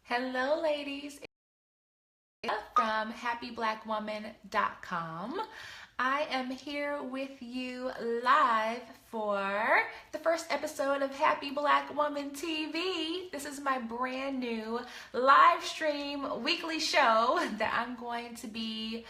Hello, ladies. It's from happyblackwoman.com. I am here with you live for the first episode of Happy Black Woman TV. This is my brand new live stream weekly show that I'm going to be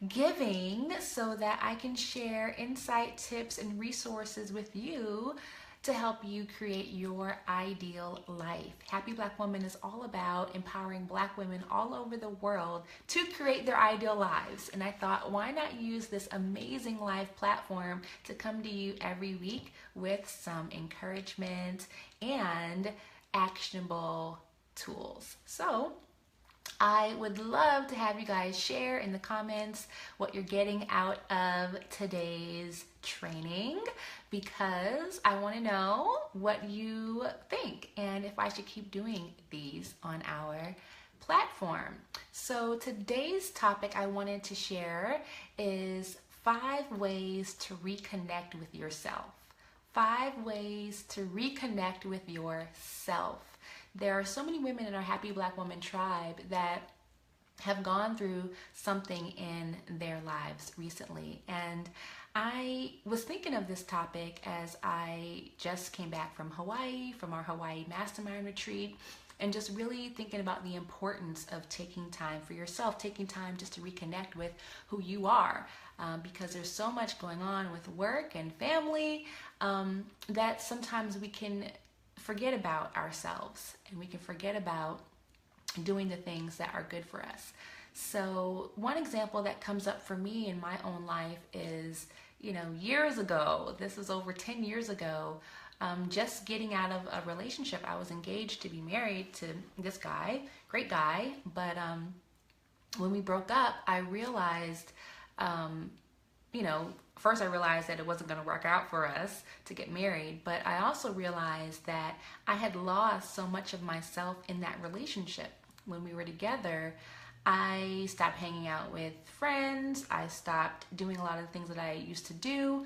giving so that I can share insight, tips, and resources with you to help you create your ideal life. Happy Black Woman is all about empowering Black women all over the world to create their ideal lives. And I thought, why not use this amazing live platform to come to you every week with some encouragement and actionable tools. So I would love to have you guys share in the comments what you're getting out of today's training, because I want to know what you think and if I should keep doing these on our platform. So today's topic I wanted to share is 5 ways to reconnect with yourself. 5 ways to reconnect with yourself. There are so many women in our Happy Black Woman tribe that have gone through something in their lives recently. And I was thinking of this topic as I just came back from Hawaii, from our Hawaii Mastermind Retreat, and just really thinking about the importance of taking time for yourself, taking time just to reconnect with who you are, because there's so much going on with work and family that sometimes we can forget about ourselves and we can forget about doing the things that are good for us. So one example that comes up for me in my own life is, years ago, this is over 10 years ago, just getting out of a relationship. I was engaged to be married to this guy, great guy, but when we broke up, I realized, first I realized that it wasn't going to work out for us to get married, but I also realized that I had lost so much of myself in that relationship. When we were together, I stopped hanging out with friends. I stopped doing a lot of the things that I used to do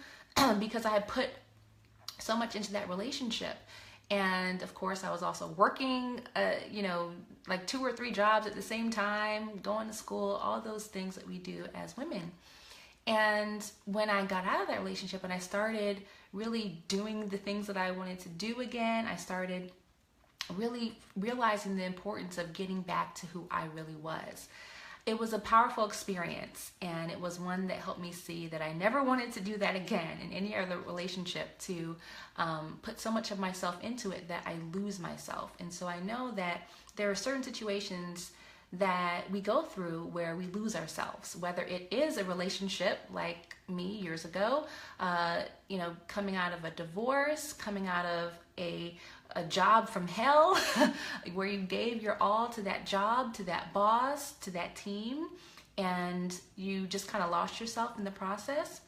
because I had put so much into that relationship. And of course, I was also working, like 2 or 3 jobs at the same time, going to school, all those things that we do as women. And when I got out of that relationship and I started really doing the things that I wanted to do again, I started really realizing the importance of getting back to who I really was. It was a powerful experience, and it was one that helped me see that I never wanted to do that again in any other relationship, to put so much of myself into it that I lose myself. And so I know that there are certain situations that we go through where we lose ourselves, whether it is a relationship like me years ago, coming out of a divorce, coming out of a job from hell where you gave your all to that job, to that boss, to that team, and you just kind of lost yourself in the process.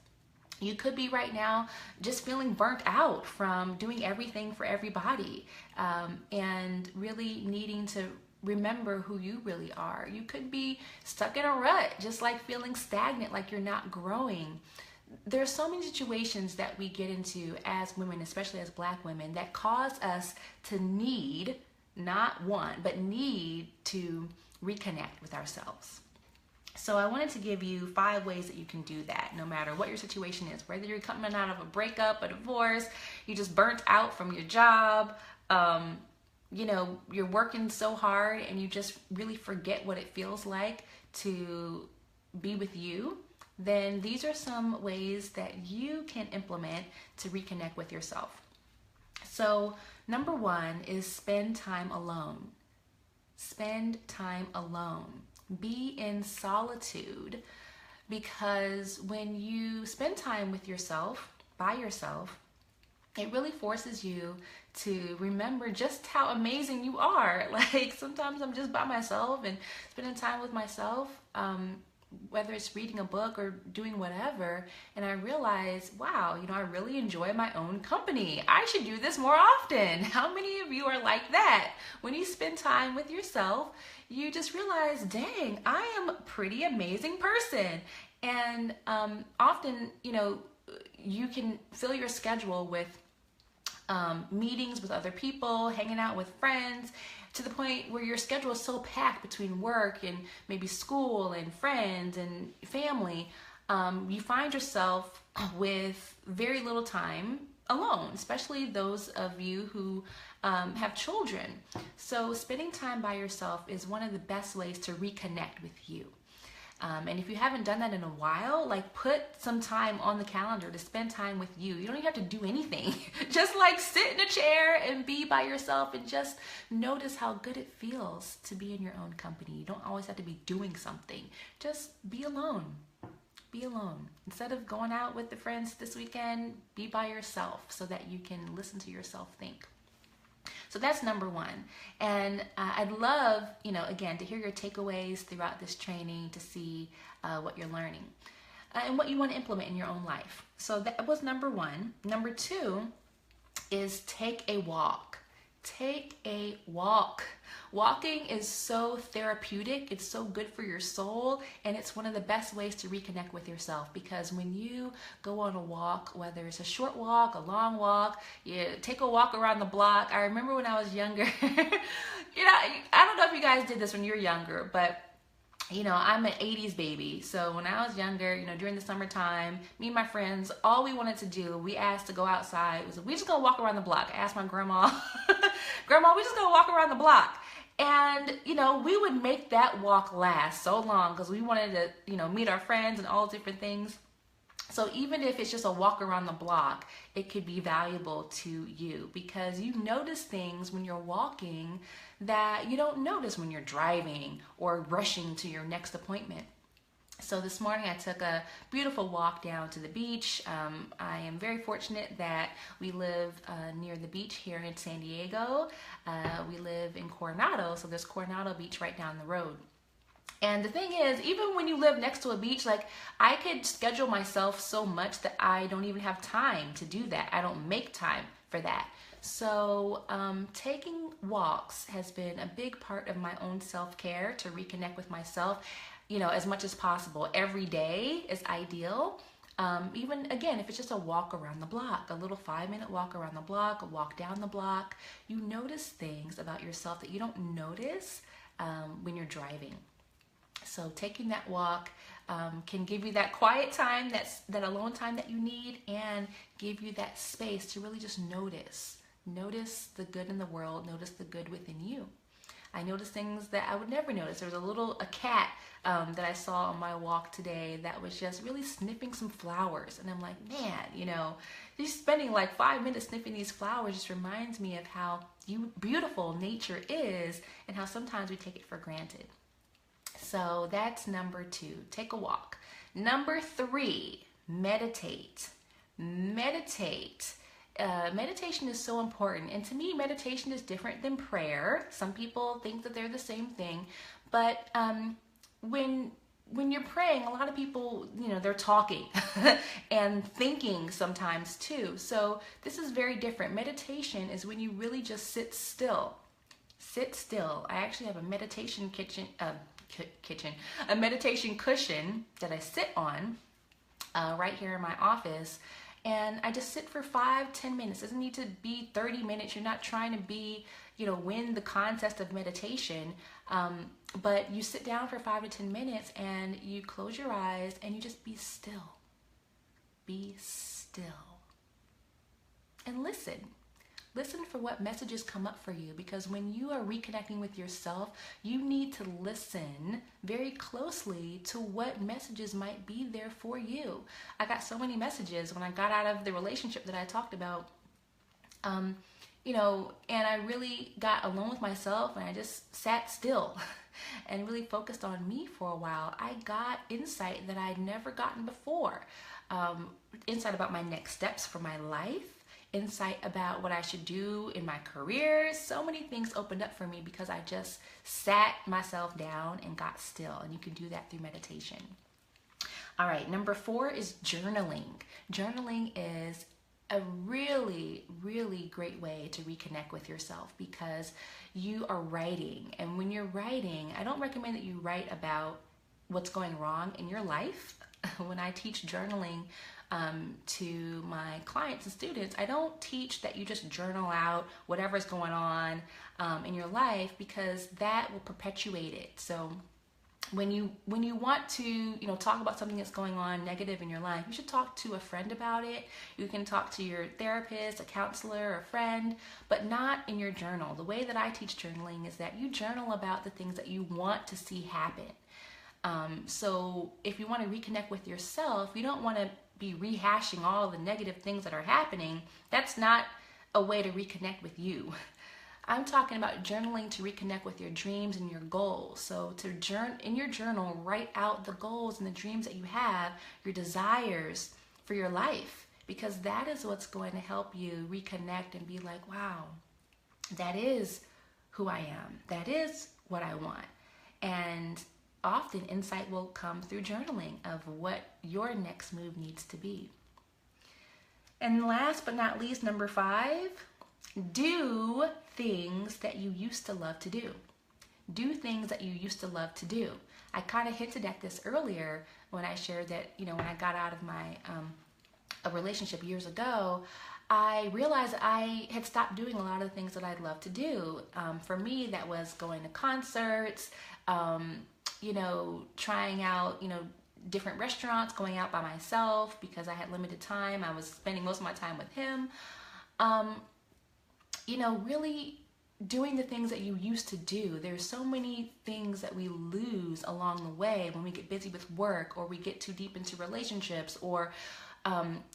You could be right now just feeling burnt out from doing everything for everybody, and really needing to remember who you really are. You could be stuck in a rut, just like feeling stagnant, like you're not growing. There's so many situations that we get into as women, especially as Black women, that cause us to need, not want, but need to reconnect with ourselves. So I wanted to give you 5 ways that you can do that, no matter what your situation is, whether you're coming out of a breakup, a divorce, you just burnt out from your job, you're working so hard and you just really forget what it feels like to be with you, then these are some ways that you can implement to reconnect with yourself. So number 1 is spend time alone. Spend time alone. Be in solitude, because when you spend time with yourself, by yourself, it really forces you to remember just how amazing you are. Like sometimes I'm just by myself and spending time with myself, whether it's reading a book or doing whatever, and I realize, wow, I really enjoy my own company. I should do this more often. How many of you are like that? When you spend time with yourself, you just realize, dang, I am a pretty amazing person. And often, you can fill your schedule with meetings with other people, hanging out with friends, to the point where your schedule is so packed between work and maybe school and friends and family, you find yourself with very little time alone, especially those of you who have children. So spending time by yourself is one of the best ways to reconnect with you. And if you haven't done that in a while, like put some time on the calendar to spend time with you. You don't even have to do anything. Just like sit in a chair and be by yourself and just notice how good it feels to be in your own company. You don't always have to be doing something. Just be alone. Be alone. Instead of going out with the friends this weekend, be by yourself so that you can listen to yourself think. So that's number one. And I'd love, again, to hear your takeaways throughout this training, to see what you're learning and what you want to implement in your own life. So that was number one. Number two is take a walk. Take a walk. Walking is so therapeutic. It's so good for your soul, and it's one of the best ways to reconnect with yourself, because when you go on a walk, whether it's a short walk, a long walk, you take a walk around the block. I remember when I was younger, I don't know if you guys did this when you were younger, but I'm an 80s baby. So when I was younger, during the summertime, me and my friends, all we wanted to do, we asked to go outside, was we just gonna walk around the block. I asked my grandma, Grandma, we just gonna walk around the block. And, we would make that walk last so long because we wanted to, meet our friends and all different things. So even if it's just a walk around the block, it could be valuable to you, because you notice things when you're walking that you don't notice when you're driving or rushing to your next appointment. So this morning I took a beautiful walk down to the beach. I am very fortunate that we live near the beach here in San Diego. We live in Coronado, so there's Coronado Beach right down the road. And the thing is, even when you live next to a beach, like I could schedule myself so much that I don't even have time to do that. I don't make time for that. So taking walks has been a big part of my own self-care to reconnect with myself, as much as possible. Every day is ideal. Even again, if it's just a walk around the block, a little 5-minute walk around the block, a walk down the block, you notice things about yourself that you don't notice when you're driving. So taking that walk can give you that quiet time, that alone time that you need, and give you that space to really just notice the good in the world, notice the good within you. I noticed things that I would never notice. There was a cat that I saw on my walk today that was just really sniffing some flowers. And I'm like, man, just spending like 5 minutes sniffing these flowers just reminds me of how beautiful nature is and how sometimes we take it for granted. So that's number two, take a walk. Number three, meditate. Meditation is so important, and to me meditation is different than prayer. Some people think that they're the same thing, but when you're praying, a lot of people, they're talking and thinking sometimes too. So this is very different. Meditation is when you really just sit still. I actually have a meditation a meditation cushion that I sit on right here in my office. And I just sit for 5-10 minutes. It doesn't need to be 30 minutes. You're not trying to be, win the contest of meditation. But you sit down for 5 to 10 minutes and you close your eyes and you just be still. Be still. And listen. Listen for what messages come up for you, because when you are reconnecting with yourself, you need to listen very closely to what messages might be there for you. I got so many messages when I got out of the relationship that I talked about, and I really got alone with myself and I just sat still and really focused on me for a while. I got insight that I'd never gotten before, insight about my next steps for my life, insight about what I should do in my career. So many things opened up for me because I just sat myself down and got still. And you can do that through meditation. All right, number 4 is journaling. Journaling is a really, really great way to reconnect with yourself, because you are writing. And when you're writing, I don't recommend that you write about what's going wrong in your life. when I teach journaling to my clients and students, I don't teach that you just journal out whatever's going on in your life, because that will perpetuate it. So when you want to talk about something that's going on negative in your life, you should talk to a friend about it. You can talk to your therapist, a counselor, a friend, but not in your journal. The way that I teach journaling is that you journal about the things that you want to see happen. So if you want to reconnect with yourself, you don't want to be rehashing all the negative things that are happening. That's not a way to reconnect with you. I'm talking about journaling to reconnect with your dreams and your goals. So in your journal, write out the goals and the dreams that you have, your desires for your life, because that is what's going to help you reconnect and be like, wow, that is who I am. That is what I want. And often insight will come through journaling of what your next move needs to be. And last but not least, number 5, do things that you used to love to do. Do things that you used to love to do. I kind of hinted at this earlier when I shared that, when I got out of my a relationship years ago, I realized I had stopped doing a lot of the things that I'd love to do. For me, that was going to concerts, trying out, different restaurants, going out by myself because I had limited time. I was spending most of my time with him. Really doing the things that you used to do. There's so many things that we lose along the way when we get busy with work, or we get too deep into relationships, or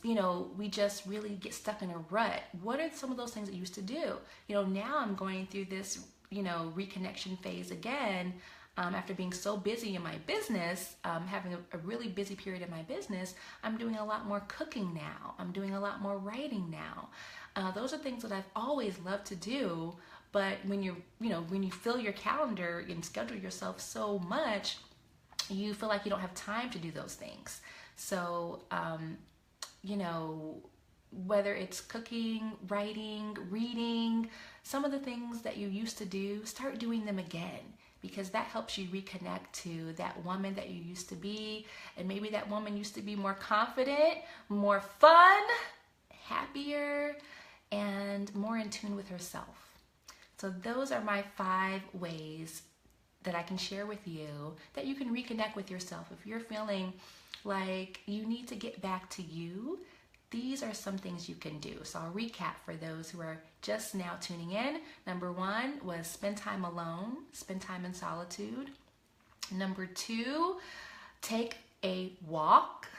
we just really get stuck in a rut. What are some of those things that you used to do? Now I'm going through this, reconnection phase again. After being so busy in my business, having a really busy period in my business, I'm doing a lot more cooking now. I'm doing a lot more writing now. Those are things that I've always loved to do, but when you fill your calendar and schedule yourself so much, you feel like you don't have time to do those things. So, whether it's cooking, writing, reading, some of the things that you used to do, start doing them again, because that helps you reconnect to that woman that you used to be. And maybe that woman used to be more confident, more fun, happier, and more in tune with herself. So those are my 5 ways that I can share with you that you can reconnect with yourself. If you're feeling like you need to get back to you, these are some things you can do. So I'll recap for those who are just now tuning in. Number 1 was spend time alone, spend time in solitude. Number 2, take a walk.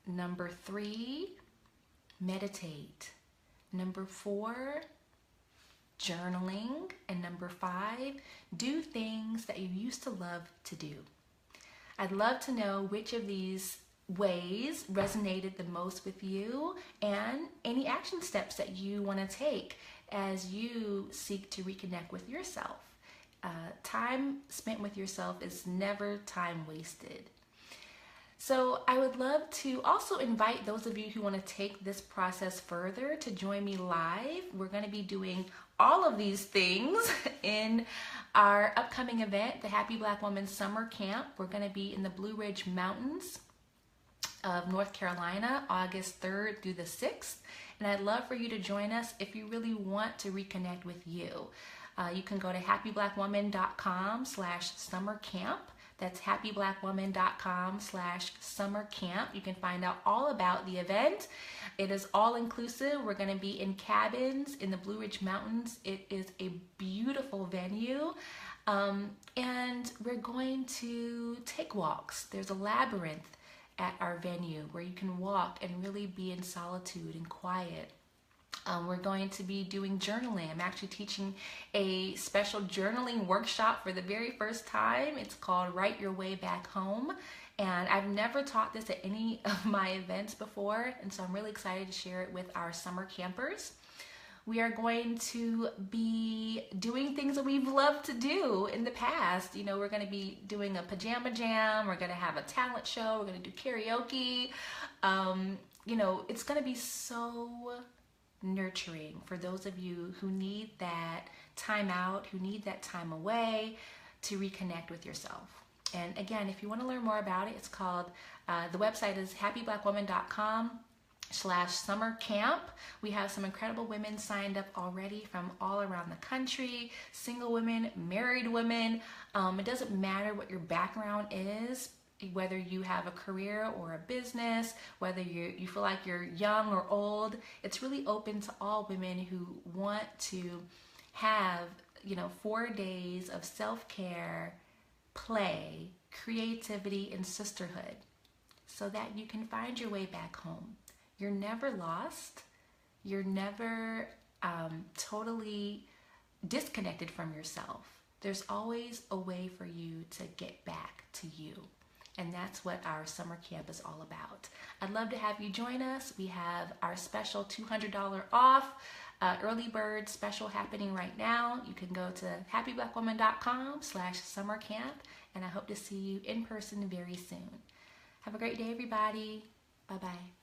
Number 3, meditate. Number 4, journaling. And number 5, do things that you used to love to do. I'd love to know which of these ways resonated the most with you, and any action steps that you want to take as you seek to reconnect with yourself. Time spent with yourself is never time wasted. So I would love to also invite those of you who want to take this process further to join me live. We're going to be doing all of these things in our upcoming event, the Happy Black Woman Summer Camp. We're going to be in the Blue Ridge Mountains of North Carolina, August 3rd through the 6th. And I'd love for you to join us if you really want to reconnect with you. You can go to happyblackwoman.com/summer camp. That's happyblackwoman.com/summer camp. You can find out all about the event. It is all inclusive. We're going to be in cabins in the Blue Ridge Mountains. It is a beautiful venue. And we're going to take walks. There's a labyrinth at our venue where you can walk and really be in solitude and quiet. We're going to be doing journaling. I'm actually teaching a special journaling workshop for the very first time. It's called Write Your Way Back Home. And I've never taught this at any of my events before. And so I'm really excited to share it with our summer campers. We are going to be doing things that we've loved to do in the past. We're going to be doing a pajama jam. We're going to have a talent show. We're going to do karaoke. It's going to be so nurturing for those of you who need that time out, who need that time away to reconnect with yourself. And again, if you want to learn more about it, it's called, the website is happyblackwoman.com/summer camp. We have some incredible women signed up already from all around the country, single women, married women. It doesn't matter what your background is, whether you have a career or a business, whether you feel like you're young or old. It's really open to all women who want to have, 4 days of self-care, play, creativity, and sisterhood, so that you can find your way back home. You're never lost. You're never totally disconnected from yourself. There's always a way for you to get back to you. And that's what our summer camp is all about. I'd love to have you join us. We have our special $200 off early bird special happening right now. You can go to happyblackwoman.com/summer camp, and I hope to see you in person very soon. Have a great day, everybody. Bye-bye.